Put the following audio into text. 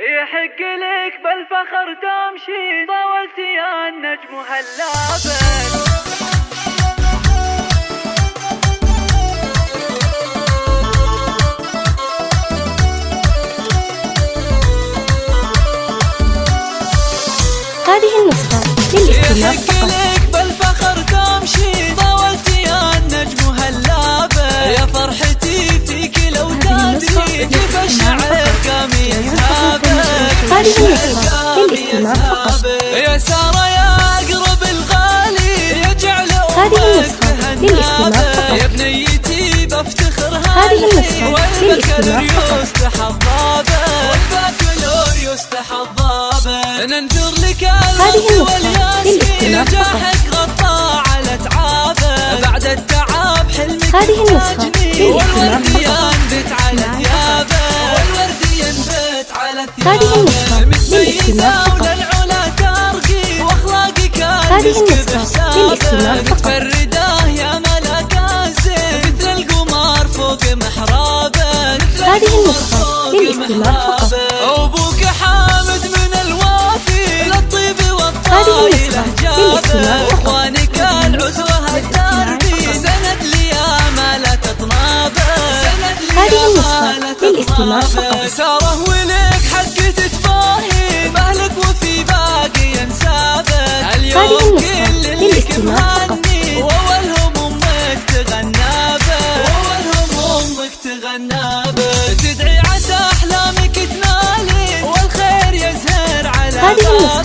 يحق لك بالفخر تمشي، طولت يا النجم هلابك. هذه النسخة للاستماع فقط. يحق لك بالفخر تمشي، طولت يا النجم هلابك. يا فرحتي فيك لو تدري كيف الشعر قام يذهبك. هذه النسخة للاستماع فقط. يا سارة يا أقرب الغالي، يجعل هذه النسخة للاستماع فقط. يا بنيتي بفتخر هذه النسخة للاستماع فقط. والبكالوريوس تحضابه. ننثر لك هذه النسخة للاستماع نجاحك غطى على تعابه. بعد التعب حلمك هذه النسخة للاستماع فقط. ينبت على ثيابه. والورد ينبت على ثيابه. هذه النسخة للاستماع فقط. وللعلا ترقي واخلاقك هذه النسخة للاستماع فقط. متفرده يا ملك الزين، مثل القمر فوق محرابه. هذه النسخة للاستماع فقط. أبوك حامد من الوافي، للطيب هذه والطايله النسخة للاستماع جابه. فقط. واخوانك العزوه الدربي، سند لي يا مالك اطنابه. هذه النسخة للاستماع فقط. ساره ولك حق تتباهي، باهلك وفي باقي انسابه. هذه النسخة للاستماع فقط. وأولهم امك تغنابه. تدعي عسى احلامك تنالي، والخير يزهر على هذه النسخة